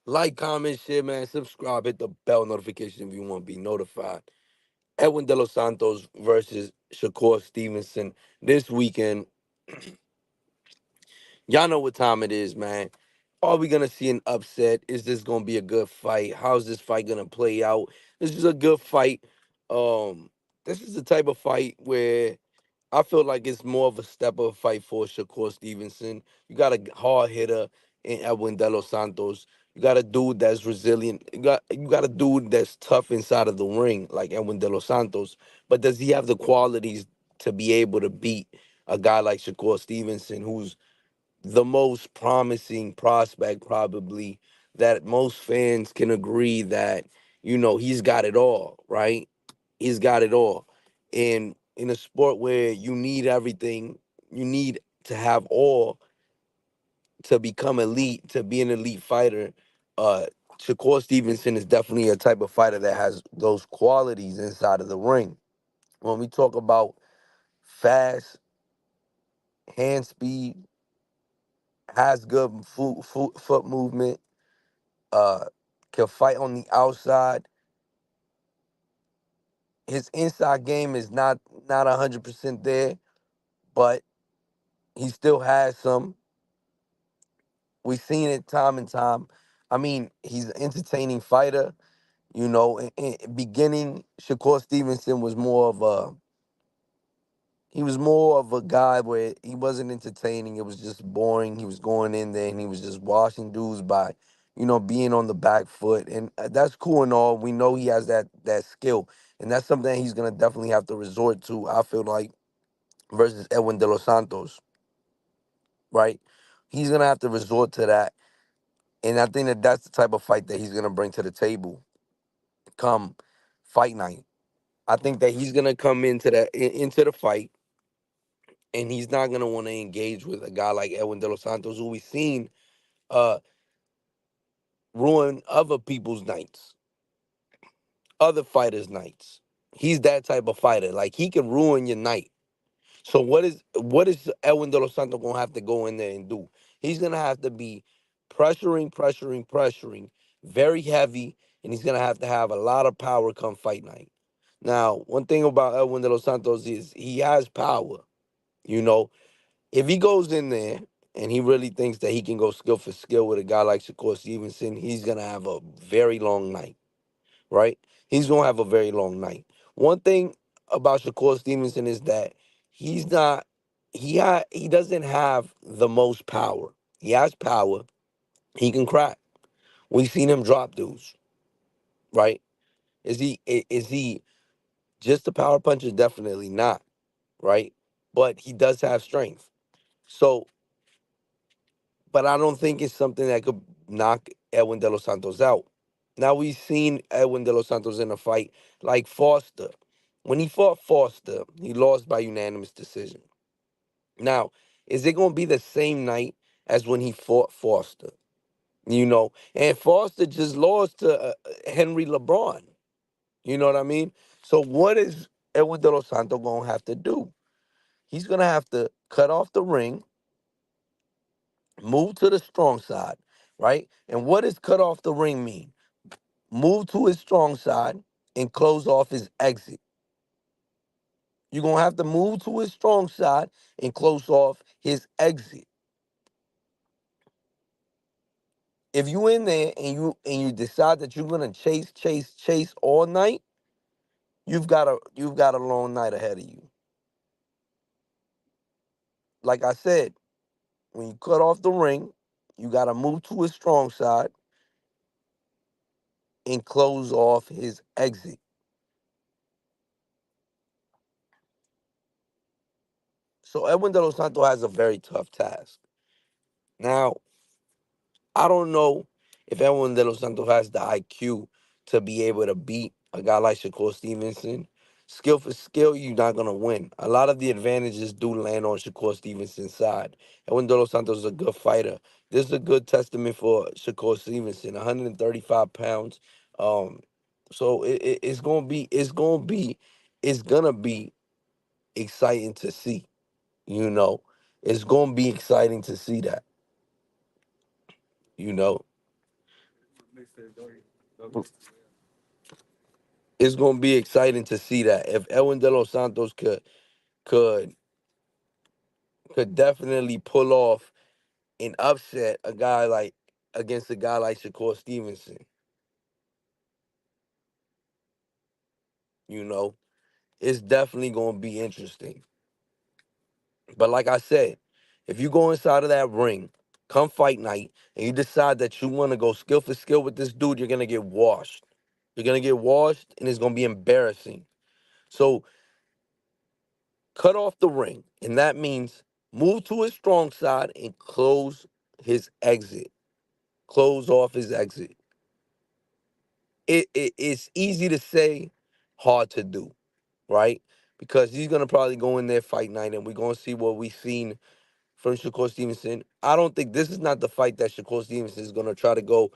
Like, comment, share, man. Subscribe. Hit the bell notification if you want to be notified. Edwin De Los Santos versus Shakur Stevenson this weekend. Y'all know what time it is, man. Are we gonna see an upset? Is this gonna be a good fight? How's this fight gonna play out? This is a good fight. Um, this is the type of fight where I feel like it's more of a step up fight for Shakur Stevenson. You got a hard hitter in Edwin De Los Santos. You got a dude that's resilient. You got a dude that's tough inside of the ring, like Edwin De Los Santos. But does he have the qualities to be able to beat a guy like Shakur Stevenson, who's the most promising prospect probably, that most fans can agree that he's got it all, right? He's got it all. And in a sport where you need everything, you need to have all to become elite, to be an elite fighter. uh Shakur Stevenson is definitely a type of fighter that has those qualities inside of the ring. When we talk about fast, hand speed, has good foot movement, uh, can fight on the outside. His inside game is not 100% there, but he still has some. We've seen it time and time. I mean, he's an entertaining fighter. In beginning, Shakur Stevenson was more of a guy where he wasn't entertaining. It was just boring. He was going in there and he was just washing dudes by, being on the back foot. And that's cool and all. We know he has that skill. And that's something he's going to definitely have to resort to, I feel like, versus Edwin De Los Santos, right? He's going to have to resort to that. And I think that that's the type of fight that he's going to bring to the table come fight night. I think that he's going to come into the fight, and he's not gonna want to engage with a guy like Edwin De Los Santos, who we've seen uh, ruin other people's nights, other fighters' nights. He's that type of fighter. Like, he can ruin your night. So what is Edwin De Los Santos gonna have to go in there and do? He's gonna have to be pressuring, very heavy, and he's gonna have to have a lot of power come fight night. Now, one thing about Edwin De Los Santos is he has power. You know, if he goes in there and he really thinks that he can go skill for skill with a guy like Shakur Stevenson, he's gonna have a very long night, right? He's gonna have a very long night. One thing about Shakur Stevenson is that he's not he doesn't have the most power. He has power. He can crack. We've seen him drop dudes, right? Is he just a power puncher? Definitely not, right? But he does have strength. So, but I don't think it's something that could knock Edwin De Los Santos out. Now, we've seen Edwin De Los Santos in a fight like Foster. When he fought Foster, he lost by unanimous decision. Now, is it going to be the same night as when he fought Foster? And Foster just lost to Henry LeBron. You know what I mean? So what is Edwin De Los Santos going to have to do? He's going to have to cut off the ring, move to the strong side, right? And what does cut off the ring mean? Move to his strong side and close off his exit. You're gonna have to move to his strong side and close off his exit. If you in there and you decide that you're gonna chase all night, you've got a long night ahead of you. Like I said, when you cut off the ring, you gotta move to his strong side and close off his exit. So Edwin De Los Santos has a very tough task. Now, I don't know if Edwin De Los Santos has the IQ to be able to beat a guy like Shakur Stevenson. Skill for skill, you're not gonna win. A lot of the advantages do land on Shakur Stevenson's side. Edwin De Los Santos is a good fighter. This is a good testament for Shakur Stevenson. 135 pounds. Um, so it's gonna be exciting to see. You know, it's gonna be exciting to see that. You know. It's gonna be exciting to see that if Edwin De Los Santos could could definitely pull off an upset a guy like against a guy like Shakur Stevenson. You know, it's definitely gonna be interesting. But like I said, if you go inside of that ring, come fight night, and you decide that you want to go skill for skill with this dude, you're gonna get washed. You're gonna get washed, and it's gonna be embarrassing. So cut off the ring, and that means move to his strong side and close his exit. Close off his exit. It's easy to say, hard to do, right? Because he's gonna probably go in there fight night, and we're gonna see what we've seen from Shakur Stevenson. I don't think this is not the fight that Shakur Stevenson is gonna try to go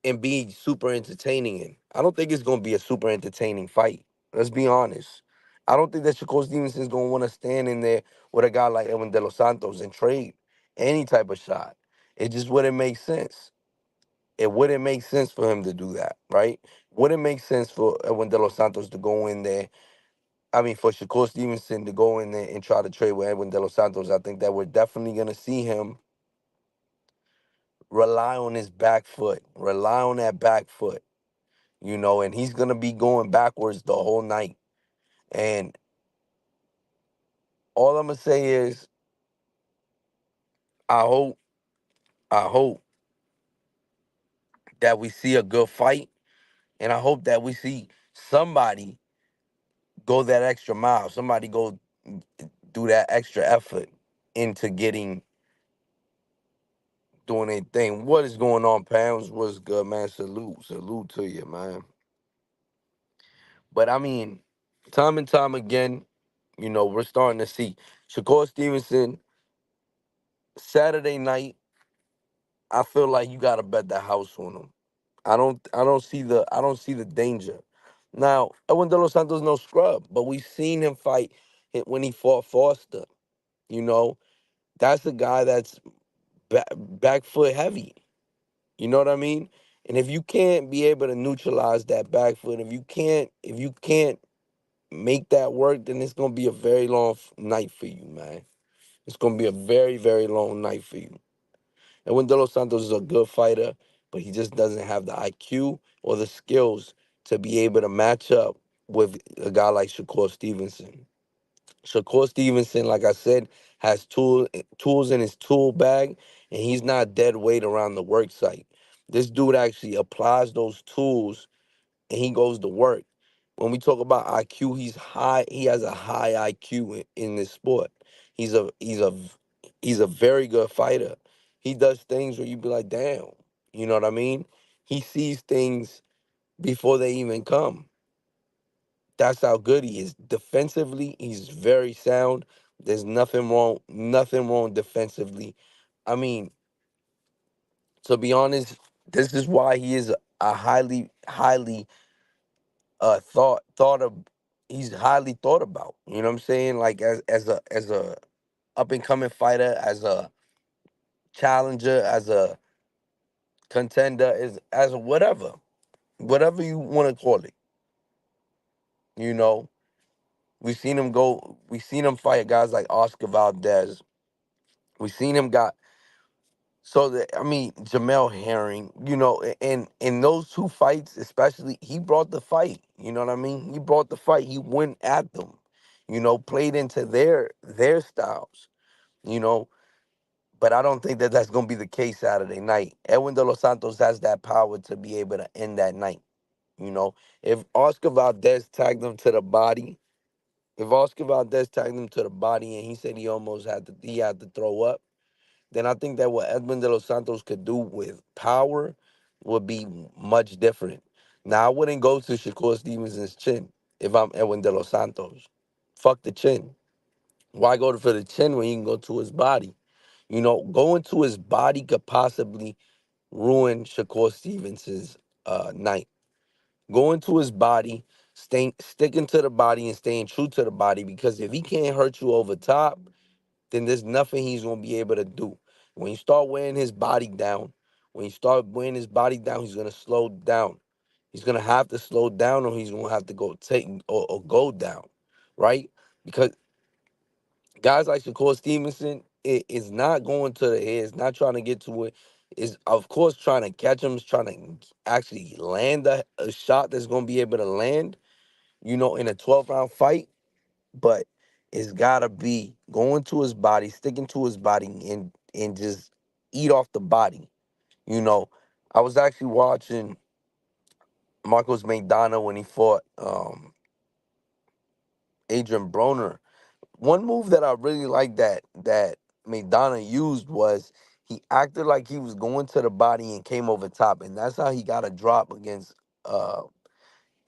and be super entertaining in. I don't think it's gonna be a super entertaining fight. Let's be honest. I don't think that Shakur Stevenson is gonna want to stand in there with a guy like Edwin De Los Santos and trade any type of shot. It just wouldn't make sense. It wouldn't make sense for him to do that, right? Wouldn't make sense for Edwin De Los Santos to go in there. I mean, for Shakur Stevenson to go in there and try to trade with Edwin De Los Santos. I think that we're definitely gonna see him rely on his back foot, rely on that back foot, and he's gonna be going backwards the whole night. And all I'm gonna say is, I hope, I hope that we see a good fight, and I hope that we see somebody go that extra mile, somebody go do that extra effort into doing their thing. What is going on, Pounds? What's good, man? Salute to you, man. But I mean, time and time again, we're starting to see Shakur Stevenson Saturday night. I feel like you gotta bet the house on him. I don't see the danger. Now, Edwin De Los Santos no scrub, but we've seen him fight when he fought Foster. You know, that's a guy that's back foot heavy. You know what I mean? And if you can't be able to neutralize that back foot, if you can't make that work, then it's gonna be a very long night for you, man. It's gonna be a very, very long night for you. And when De Los Santos is a good fighter, but he just doesn't have the IQ or the skills to be able to match up with a guy like Shakur Stevenson. Shakur Stevenson, like I said, has tools in his tool bag, and he's not dead weight around the work site. This dude actually applies those tools and he goes to work. When we talk about IQ, he's high. He has a high IQ in this sport. He's a very good fighter. He does things where you be like, damn, you know what I mean? He sees things before they even come. That's how good he is. Defensively, he's very sound. There's nothing wrong defensively. I mean, to be honest, this is why he is a highly thought of he's highly thought about. You know what I'm saying? Like as a up and coming fighter, as a challenger, as a contender, as a whatever you want to call it. You know, we've seen him fight guys like Oscar Valdez. We've seen him got so that I mean Jamel Herring, and in those two fights, especially, he brought the fight. You know what I mean? He brought the fight. He went at them. Played into their styles. You know, but I don't think that that's gonna be the case Saturday night. Edwin De Los Santos has that power to be able to end that night. You know, if Oscar Valdez tagged him to the body, if Oscar Valdez tagged him to the body, and he said he had to throw up, then I think that what Edwin De Los Santos could do with power would be much different. Now, I wouldn't go to Shakur Stevenson's chin if I'm Edwin De Los Santos. Fuck the chin. Why go for the chin when you can go to his body? Going to his body could possibly ruin Shakur Stevenson's night. Going to his body, sticking to the body and staying true to the body, because if he can't hurt you over top, then there's nothing he's gonna be able to do. When you start wearing his body down, When he start weighing his body down, he's gonna slow down. He's gonna have to slow down, or he's gonna have to go take or go down, right? Because guys like Shakur Stevenson is not going to the head, is not trying to get to it. Is of course trying to catch him, is trying to actually land a shot that's gonna be able to land, in a 12-round fight. But it's gotta be going to his body, sticking to his body, and just eat off the body. You know, I was actually watching Marcos Maidana when he fought Adrian Broner. One move that I really liked that Maidana used was he acted like he was going to the body and came over top, and that's how he got a drop against uh,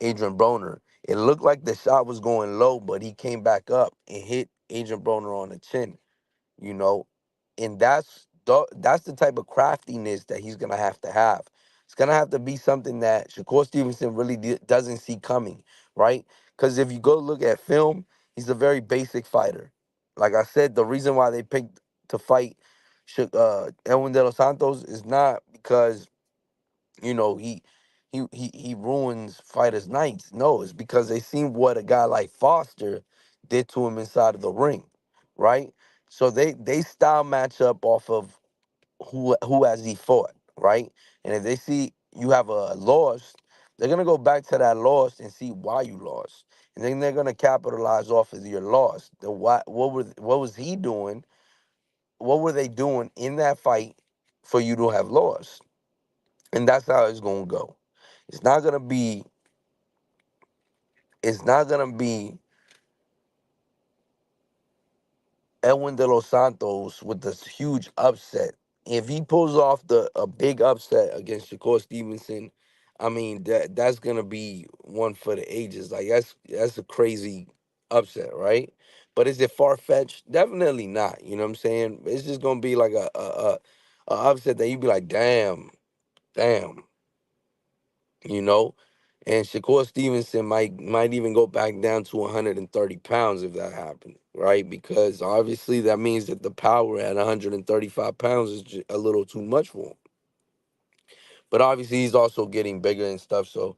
Adrian Broner. It looked like the shot was going low, but he came back up and hit Adrian Broner on the chin. you know, and that's the type of craftiness that he's gonna have to have. It's gonna have to be something that Shakur Stevenson really doesn't see coming, right? Because if you go look at film, he's a very basic fighter. Like I said, the reason why they picked to fight Edwin De Los Santos is not because he ruins fighters' nights. No, it's because they seen what a guy like Foster did to him inside of the ring, right? So they style match up off of who has he fought, right? And if they see you have a loss, they're gonna go back to that loss and see why you lost, and then they're gonna capitalize off of your loss. What was he doing? What were they doing in that fight for you to have lost? And that's how it's gonna go. It's not gonna be. It's not gonna be Edwin De Los Santos with this huge upset. If he pulls off the a big upset against Shakur Stevenson, I mean that's gonna be one for the ages. Like that's a crazy upset, right? But is it far fetched? Definitely not. You know what I'm saying? It's just gonna be like a upset that you'd be like, damn, you know. And Shakur Stevenson might even go back down to 130 pounds if that happened, right? Because obviously that means that the power at 135 pounds is a little too much for him. But obviously he's also getting bigger and stuff. So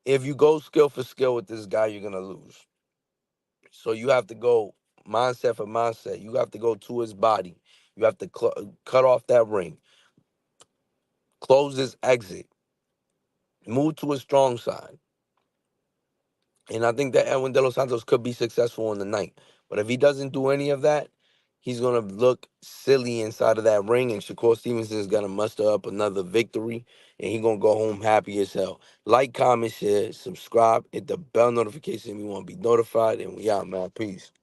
if you go skill for skill with this guy, you're gonna lose. So you have to go mindset for mindset. You have to go to his body. You have to cut off that ring, close his exit, move to his strong side. And I think that Edwin De Los Santos could be successful on the night. But if he doesn't do any of that, he's going to look silly inside of that ring. And Shakur Stevenson is going to muster up another victory. And he's going to go home happy as hell. Like, comment, share, subscribe, hit the bell notification if you want to be notified. And we out, man. Peace.